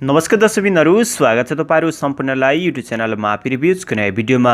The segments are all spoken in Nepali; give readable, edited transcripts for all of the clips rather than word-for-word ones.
नमस्कार दर्शकबिनहरू, स्वागत छ तपाईहरु सम्पूर्णलाई युट्युब च्यानलमा रिभ्युजको नयाँ भिडियोमा।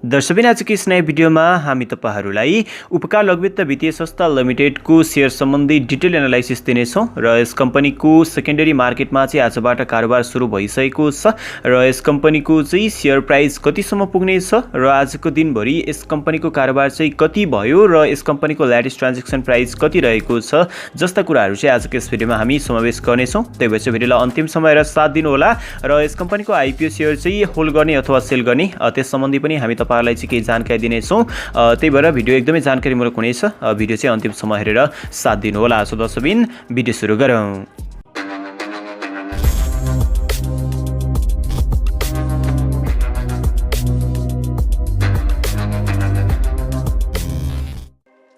दर्शकबिन, आजको यस नयाँ भिडियोमा हामी तपाईहरुलाई उपकार लघुवित्त वित्तीय संस्था लिमिटेडको शेयर सम्बन्धी डिटेल एनालाइसिस दिनेछौं र यस कम्पनीको सेकेन्डरी मार्केटमा चाहिँ आजबाट कारोबार सुरु भइसकेको छ र यस कम्पनीको चाहिँ शेयर प्राइस कतिसम्म पुग्ने छ र आजको दिनभरि यस कम्पनीको कारोबार चाहिँ कति भयो र यस कम्पनीको लेटेस्ट ट्रान्ज्याक्सन प्राइस कति रहेको छ जस्ता कुराहरु चाहिँ आजको यस भिडियोमा हामी समावेश गर्नेछौं। त्यही भएर भिडियोलाई अन्तिमसम्म र साथ दिनु होला र यस कम्पनीको आईपीओ शेयर चाहिँ होल्ड गर्ने अथवा सेल गर्ने त्यस सम्बन्धी पनि हामी तपाईहरुलाई चाहिँ केही जानकारी दिनेछौं। त्यही भएर भिडियो एकदमै जानकारीमूलक हुनेछ। भिडियो चाहिँ अन्तिमसम्म हेरेर साथ दिनु होला। सो दर्शकबिन, भिडियो सुरु गरौँ।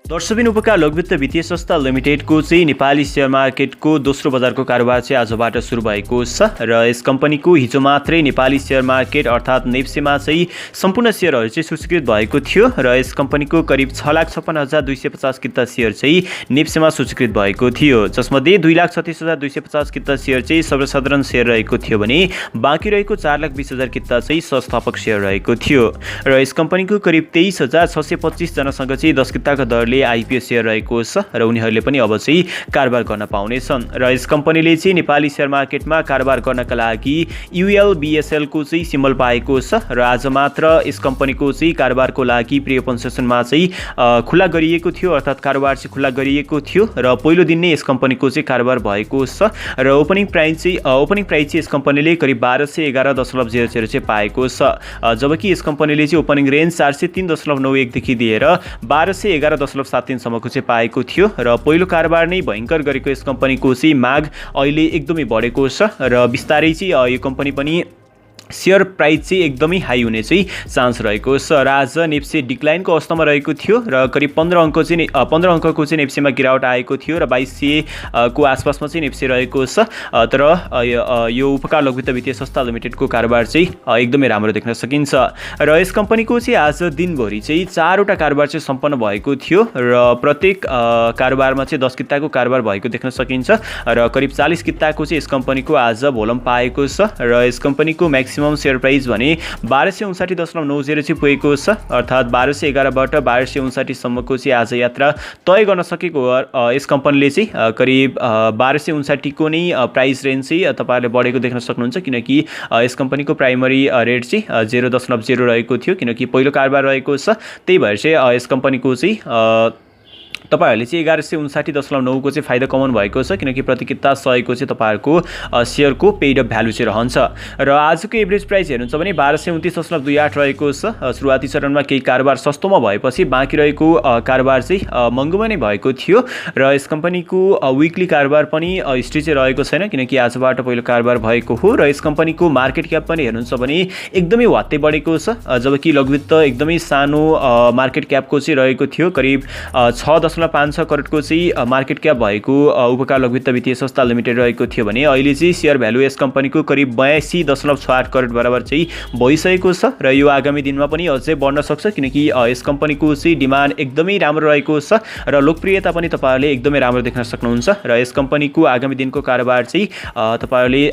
दर्शकबिन, उपकार लघुवित्त वित्तीय संस्था लिमिटेडको चाहिँ नेपाली शेयर मार्केटको दोस्रो बजारको कारोबार चाहिँ आजबाट सुरु भएको छ र यस कम्पनीको हिजो मात्रै नेपाली शेयर मार्केट अर्थात् नेप्सेमा चाहिँ सम्पूर्ण शेयरहरू चाहिँ सूचीकृत भएको थियो र यस कम्पनीको करिब 6,56,250 किता शेयर चाहिँ नेप्सेमा सूचीकृत भएको थियो, जसमध्ये 2,36,250 किता शेयर चाहिँ सर्वसाधारण शेयर रहेको थियो भने बाँकी रहेको 4,20,000 किता चाहिँ संस्थापक शेयर रहेको थियो र यस कम्पनीको करिब 23,625 जनासँग चाहिँ 10 किताको दरले आईपीओ शेयर रहेको छ र उनीहरूले पनि अब चाहिँ कारोबार गर्न पाउनेछन् र यस कम्पनीले चाहिँ नेपाली शेयर मार्केटमा कारोबार गर्नका लागि यूएलबीएसएल को चाहिँ सिम्बल पाएको छ र आज मात्र यस कम्पनीको चाहिँ कारोबारको लागि प्री ओपन सेसनमा चाहिँ खुला गरिएको थियो, अर्थात् कारोबार चाहिँ खुला गरिएको थियो र पहिलो दिन नै यस कम्पनीको चाहिँ कारोबार भएको छ र ओपनिङ प्राइस चाहिँ यस कम्पनीले करिब 1211.00 चाहिँ पाएको छ, जबकि यस कम्पनीले चाहिँ ओपनिङ रेन्ज 403.91 देखि लिएर 1211.73 सम्मको चाहिँ पाएको थियो र पहिलो कारोबार नै भयंकर गरेको यस कम्पनीको चाहिँ माग अहिले एकदमै बढेको छ र बिस्तारै चाहिँ यो कम्पनी पनि शेयर प्राइस चाहिँ एकदमै हाई हुने चाहिँ चान्स रहेको छ र आज नेप्से डिक्लाइनको अवस्थामा रहेको थियो र करिब 15 अङ्कको चाहिँ नेप्सेमा गिरावट आएको थियो र 2200 को आसपासमा चाहिँ नेप्से रहेको छ। तर यो उपकार लघुवित्त वित्तीय संस्था लिमिटेडको कारोबार चाहिँ एकदमै राम्रो देख्न सकिन्छ र यस कम्पनीको चाहिँ आज दिनभरि चाहिँ 4वटा कारोबार चाहिँ सम्पन्न भएको थियो र प्रत्येक कारोबारमा चाहिँ 10 किताको कारोबार भएको देख्न सकिन्छ र करिब 40 किताको चाहिँ यस कम्पनीको आज भोल्युम पाएको छ र यस कम्पनीको म्याक्सिमम शेयर प्राइस भने 1259.90 चाहिँ पुगेको छ, अर्थात् 1211बाट 1259 सम्मको चाहिँ आज यात्रा तय गर्न सकेको यस कम्पनीले चाहिँ करिब 1259 को नै प्राइस रेन्ज चाहिँ तपाईहरुले बढेको देख्न सक्नुहुन्छ, किनकि यस कम्पनीको प्राइमरी रेट चाहिँ 0.0 रहेको थियो किनकि पहिलो कारोबार रहेको छ। त्यही भएर चाहिँ यस कम्पनीको चाहिँ तपाईहरुले चाहिँ 1159.9 को चाहिँ फाइदा कमाउनु भएको छ, किनकि प्रति किता 100 को चाहिँ तपाईहरुको शेयरको पेड अप भ्यालु चाहिँ रहन्छ र आजको एभरेज प्राइस हेर्नुहुन्छ भने 1229.28 रहेको छ। सुरुवाती चरणमा केही कारोबार सस्तोमा भएपछि बाँकी रहेको कारोबार चाहिँ महँगोमा नै भएको थियो र यस कम्पनीको विकली कारोबार पनि हिस्ट्री चाहिँ रहेको छैन, किनकि आजबाट पहिलो कारोबार भएको हो र यस कम्पनीको मार्केट क्याप पनि हेर्नुहुन्छ भने एकदमै वात्तै बढेको छ, जबकि लघुवित्त एकदमै सानो मार्केट क्यापको चाहिँ रहेको थियो, करिब 6.56 करोडको चाहिँ मार्केट क्याप भएको उपकार लघुवित्त वित्तीय संस्था लिमिटेड रहेको थियो भने अहिले चाहिँ शेयर भ्यालु यस कम्पनीको करिब 82.68 करोड बराबर चाहिँ भइसकेको छ र यो आगामी दिनमा पनि अझै बढ्न सक्छ, किनकि यस कम्पनीको चाहिँ डिमान्ड एकदमै राम्रो रहेको छ र लोकप्रियता पनि तपाईहरुले एकदमै राम्रो देख्न सक्नुहुन्छ र यस कम्पनीको आगामी दिनको कारोबार चाहिँ तपाईहरुले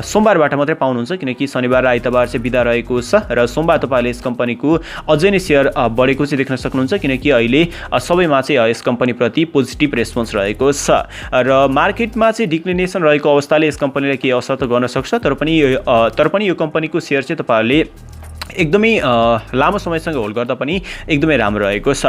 सोमबारबाट मात्रै पाउनुहुन्छ, किनकि शनिबार र आइतबार चाहिँ बिदा रहेको छ र सोमबार तपाईहरुले यस कम्पनीको अझै नै शेयर बढेको चाहिँ देख्न सक्नुहुन्छ, किनकि अहिले सबैमा चाहिँ यस कम्पनी प्रति पोजिटिभ रेस्पोन्स रहेको छ र मार्केटमा चाहिँ डिक्लिनेसन रहेको अवस्थाले यस कम्पनीलाई केही असर त गर्न सक्छ, तर पनि यो कम्पनीको शेयर चाहिँ तपाईहरुले एकदमै लामो समयसँग होल्ड गर्दा पनि एकदमै राम्रो रहेको छ।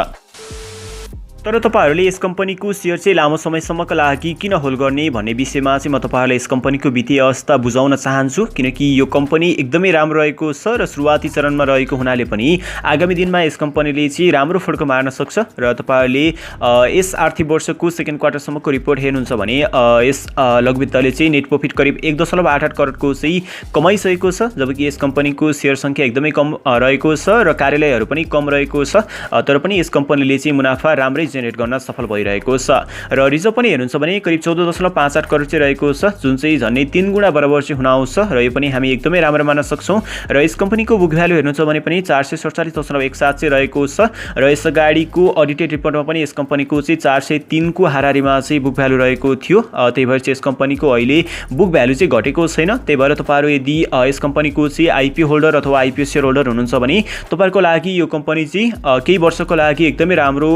तर तपाईहरुले यस कम्पनीको शेयर चाहिँ लामो समयसम्मका लागि किन होल्ड गर्ने भन्ने विषयमा चाहिँ म तपाईहरुलाई यस कम्पनीको वित्तीय अवस्था बुझाउन चाहन्छु, किनकि यो कम्पनी एकदमै राम्रो रहेको छ र सुरुवाती चरणमा रहेको हुनाले पनि आगामी दिनमा यस कम्पनीले चाहिँ राम्रो फड्को मार्न सक्छ र तपाईहरुले यस आर्थिक वर्षको सेकेन्ड क्वार्टरसम्मको रिपोर्ट हेर्नुहुन्छ भने यस लघुवित्तले चाहिँ नेट प्रॉफिट करिब 1.88 करोडको चाहिँ कमाइसकेको छ, जबकि यस कम्पनीको शेयर संख्या एकदमै कम रहेको छ र कार्यालयहरू पनि कम रहेको छ, तर पनि यस कम्पनीले चाहिँ मुनाफा राम्रै जेनेरेट गर्न सफल भइरहेको छ र रिजर्भ पनि हेर्नुहुन्छ भने करिब 14.58 करोड चाहिँ रहेको छ, जुन चाहिँ झन्डै 3 गुणा बराबर चाहिँ हुन आउँछ र यो पनि हामी एकदमै राम्रो मान्न सक्छौँ र यस कम्पनीको बुक भ्यालु हेर्नुहुन्छ भने पनि 447.17 चाहिँ रहेको छ र यस अगाडिको अडिटेड रिपोर्टमा पनि यस कम्पनीको चाहिँ 403 को हाराहारीमा चाहिँ बुक भ्यालु रहेको थियो। त्यही भएर चाहिँ यस कम्पनीको अहिले बुक भ्यालु चाहिँ घटेको छैन। त्यही भएर तपाईहरु यदि यस कम्पनीको चाहिँ आइपिओ होल्डर अथवा आइपिओ शेयर होल्डर हुनुहुन्छ भने तपाईहरुको लागि यो कम्पनी चाहिँ केही वर्षको लागि एकदमै राम्रो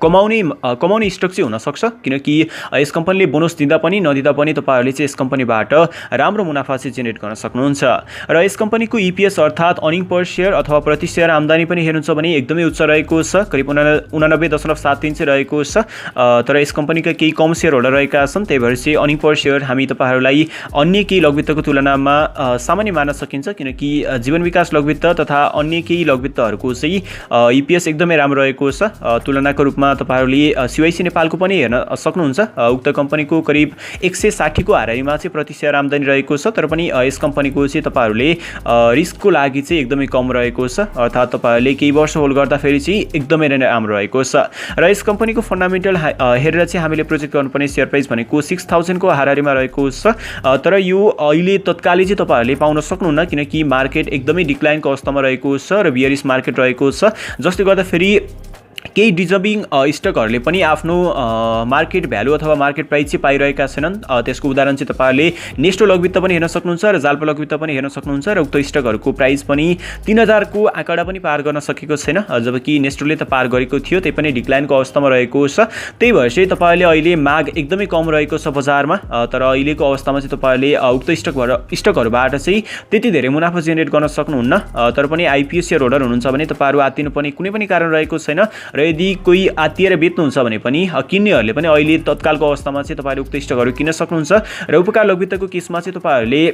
कमाउने स्टक चाहिँ हुन सक्छ, किनकि यस कम्पनीले बोनस दिँदा पनि नदिँदा पनि तपाईहरुले चाहिँ यस कम्पनीबाट राम्रो मुनाफा चाहिँ जेनेरेट गर्न सक्नुहुन्छ र यस कम्पनीको ईपीएस अर्थात अर्निङ पर शेयर अथवा प्रति शेयर आम्दानी पनि हेर्नुहुन्छ भने एकदमै उच्च रहेको छ, करिब 89.73 चाहिँ रहेको छ। तर यस कम्पनीका केही कम शेयर होल्डर रहेका छन्, त्यही भएर चाहिँ अर्निङ पर शेयर हामी तपाईहरुलाई अन्य केही लघुवित्तको तुलनामा सामान्य मान्न सकिन्छ, किनकि जीवन विकास लघुवित्त तथा अन्य केही लघुवित्तहरूको चाहिँ ईपीएस एकदमै राम्रो रहेको छ। तुलनाको रूपमा तपाईहरुले सीआईसी नेपालको पनि हेर्न सक्नुहुन्छ। उक्त कम्पनीको करिब 160 को हाराहारीमा चाहिँ प्रति शेयर आम्दानी रहेको छ, तर पनि यस कम्पनीको चाहिँ तपाईहरुले रिस्कको लागि चाहिँ एकदमै कम रहेको छ, अर्थात तपाईहरुले केही वर्ष होल्ड गर्दाखेरि चाहिँ एकदमै राम्रो रहेको छ र यस कम्पनीको फन्डामेन्टल हेरेर चाहिँ हामीले प्रोजेक्ट गर्नुपर्ने शेयर प्राइस भनेको 6000 को हाराहारीमा रहेको छ। तर यो अहिले तत्कालै चाहिँ तपाईहरुले पाउन सक्नुहुन्न, किनकि मार्केट एकदमै डिक्लाइनको अवस्थामा रहेको छ र बियरिश मार्केट रहेको छ, जसले गर्दा फेरि केही डिजर्भिङ स्टकहरूले पनि आफ्नो मार्केट भ्यालु अथवा मार्केट प्राइस चाहिँ पाइरहेका छैनन्। त्यसको उदाहरण चाहिँ तपाईहरुले नेस्टो लघुवित्त पनि हेर्न सक्नुहुन्छ र जाल्पा लघुवित्त पनि हेर्न सक्नुहुन्छ र उक्त स्टकहरूको प्राइस पनि 3000 को आँकडा पनि पार गर्न सकेको छैन, जबकि नेस्टोले त पार गरेको थियो, त्यही पनि डिक्लाइनको अवस्थामा रहेको छ। त्यही भएर चाहिँ तपाईहरुले अहिले माग एकदमै कम रहेको छ बजारमा, तर अहिलेको अवस्थामा चाहिँ तपाईहरुले उक्त स्टकहरुबाट चाहिँ त्यति धेरै मुनाफा जेनेरेट गर्न सक्नुहुन्न। तर पनि आइपिओ शेयर होल्डर हुनुहुन्छ भने तपाईहरु आत्तिनु पनि कुनै पनि कारण रहेको छैन र यदि कोही आत्तिएर बेच्नुहुन्छ भने पनि किन्नेहरूले पनि अहिले तत्कालको अवस्थामा चाहिँ तपाईहरु उक्त स्टकहरु किन्न सक्नुहुन्छ र उपकार लघुवित्तको केसमा चाहिँ तपाईहरुले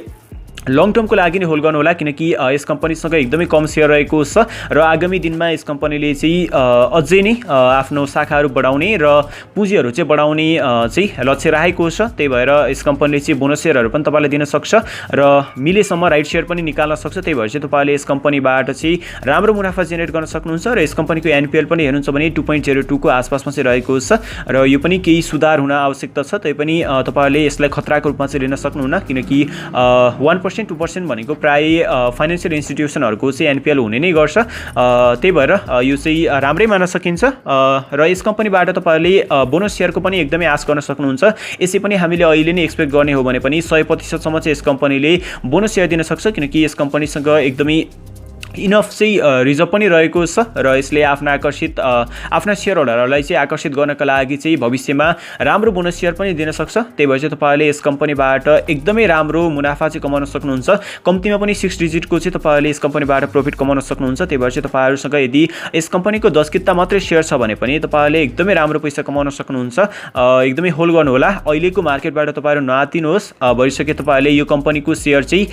लङ टर्मको लागि नै होल्ड गर्नु होला, किनकि यस कम्पनीसँग एकदमै कम शेयर रहेको छ र आगामी दिनमा यस कम्पनीले चाहिँ अझै नै आफ्नो शाखाहरू बढाउने र पुँजीहरू चाहिँ बढाउने चाहिँ लक्ष्य राखेको छ। त्यही भएर यस कम्पनीले चाहिँ बोनस शेयरहरू पनि तपाईलाई दिन सक्छ र मिलेसम्म राइट शेयर पनि निकाल्न सक्छ। त्यही भएर चाहिँ तपाईले यस कम्पनीबाट चाहिँ राम्रो मुनाफा जेनेरेट गर्न सक्नुहुन्छ र यस कम्पनीको एनपीएल पनि हेर्नुहुन्छ भने 2.02 को आसपासमा चाहिँ रहेको छ र यो पनि केही सुधार हुन आवश्यकता छ। त्यही पनि तपाईले यसलाई खतराको रूपमा चाहिँ लिन सक्नुहुन्न, किनकि 1% 2% भनेको प्राय फाइनेन्शियल इन्स्टिट्युसनहरूको चाहिँ एनपीएल हुने नै गर्छ। त्यही भएर यो चाहिँ राम्रै मान्न सकिन्छ र यस कम्पनीबाट तपाईहरुले बोनस शेयरको पनि एकदमै आश गर्न सक्नुहुन्छ। यसै पनि हामीले अहिले नै एक्सपेक्ट गर्ने हो भने पनि 100% सम्म चाहिँ यस कम्पनीले बोनस शेयर दिन सक्छ, किनकि यस कम्पनीसँग एकदमै इनफ चाहिँ रिजर्भ पनि रहेको छ र यसले आफ्ना शेयर होल्डरहरूलाई चाहिँ आकर्षित गर्नका लागि चाहिँ भविष्यमा राम्रो बोनस शेयर पनि दिन सक्छ। त्यही भएर चाहिँ तपाईहरुले यस कम्पनीबाट एकदमै राम्रो मुनाफा चाहिँ कमाउन सक्नुहुन्छ। कम्तीमा पनि 6 डिजिटको चाहिँ तपाईहरुले यस कम्पनीबाट प्रफिट कमाउन सक्नुहुन्छ। त्यही भएर चाहिँ तपाईहरुसँग यदि यस कम्पनीको 10 किता मात्रै शेयर छ भने पनि तपाईहरुले एकदमै राम्रो पैसा कमाउन सक्नुहुन्छ। एकदमै होल्ड गर्नु होला, अहिलेको मार्केटबाट तपाईहरु नआतिनुहोस्। भइसके तपाईहरुले यो कम्पनीको शेयर चाहिँ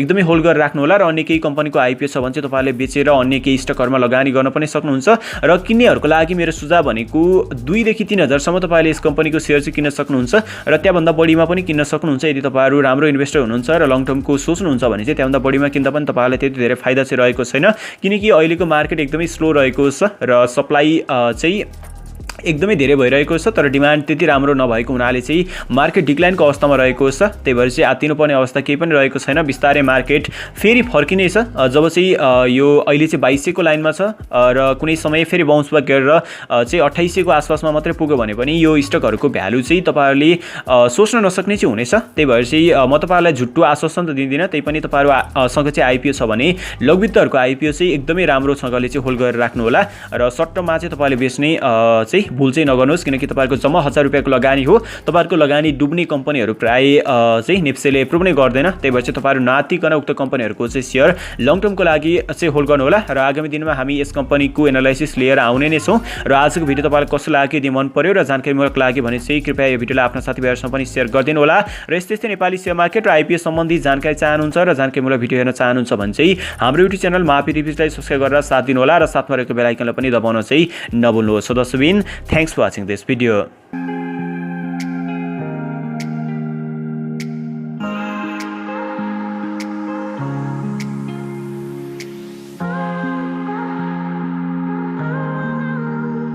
एकदमै होल्ड गरेर राख्नु होला र अन्य केही कम्पनीको आइपिओ छ भने चाहिँ तपाईहरुले बेचेर अन्य केही स्टकहरुमा लगानी गर्न पनि सक्नुहुन्छ। र किन्नेहरुको लागि मेरो सुझाव भनेको 2 देखि 3000 सम्म तपाईहरुले यस कम्पनीको शेयर चाहिँ किन्न सक्नुहुन्छ र त्यहाँभन्दा बढीमा पनि किन्न सक्नुहुन्छ। यदि तपाईहरु राम्रो इन्भेस्टर हुनुहुन्छ र लङ टर्मको सोच्नुहुन्छ भने चाहिँ त्यहाँभन्दा बढीमा किन्दा पनि तपाईहरुलाई त्यति धेरै फाइदा चाहिँ रहेको छैन, किनकि अहिलेको मार्केट एकदमै स्लो रहेको छ र सप्लाई चाहिँ एकदमै धेरै भइरहेको छ, तर डिमान्ड त्यति राम्रो नभएको हुनाले चाहिँ मार्केट डिक्लाइनको अवस्थामा रहेको छ। त्यही भएर चाहिँ आत्तिनुपर्ने अवस्था केही पनि रहेको छैन। बिस्तारै मार्केट फेरि फर्किने छ, जब चाहिँ यो अहिले चाहिँ 2200 को लाइनमा छ र कुनै समय फेरि बाउन्स ब्याक गरेर चाहिँ 2800 को आसपासमा मात्रै पुग्यो भने पनि यो स्टकहरुको भ्यालु चाहिँ तपाईहरुले सोच्न नसक्ने चाहिँ हुनेछ। त्यही भएर चाहिँ म तपाईहरुलाई झुट्टो आश्वासन त दिँदिन, त्यही पनि तपाईहरुसँग चाहिँ आइपिओ छ भने लघुवित्तहरुको आइपिओ चाहिँ एकदमै राम्रोसँगले चाहिँ होल्ड गरेर राख्नु होला र सर्ट टर्ममा चाहिँ तपाईले बेच्ने चाहिँ भुल चाहिँ नगर्नुहोस्, किनकि तपाईहरुको जम्मा 1000 रुपैयाँको लगानी हो। तपाईहरुको लगानी डुब्ने कम्पनीहरु प्राय चाहिँ नेप्सेले एप्रुभ नै गर्दैन। त्यही भएर चाहिँ तपाईहरु नातिकन उक्त कम्पनीहरुको चाहिँ शेयर लङ टर्मको लागि चाहिँ होल्ड गर्नु होला र आगामी दिनमा हामी यस कम्पनीको एनालाइसिस लिएर आउने नै छौं। र आजको भिडियो तपाईलाई कस्तो लाग्यो, यदि मन पर्यो र जानकारीमूलक लाग्यो भने चाहिँ कृपया यो भिडियोलाई आफ्ना साथीभाइहरुसँग पनि शेयर गरिदिनु होला र यस्तै नेपाली शेयर मार्केट र आइपिओ सम्बन्धी जानकारी चाहनुहुन्छ र जानकारीमूलक भिडियो हेर्न चाहनुहुन्छ भने चाहिँ हाम्रो युट्युब च्यानल मापी रिभिजलाई सब्स्क्राइब गरेर साथ दिनु होला र साथमा रहेको बेल आइकनलाई पनि दबाउन चाहिँ नभुल्नुहोस्। सो दर्शकबिन, Thanks for watching this video.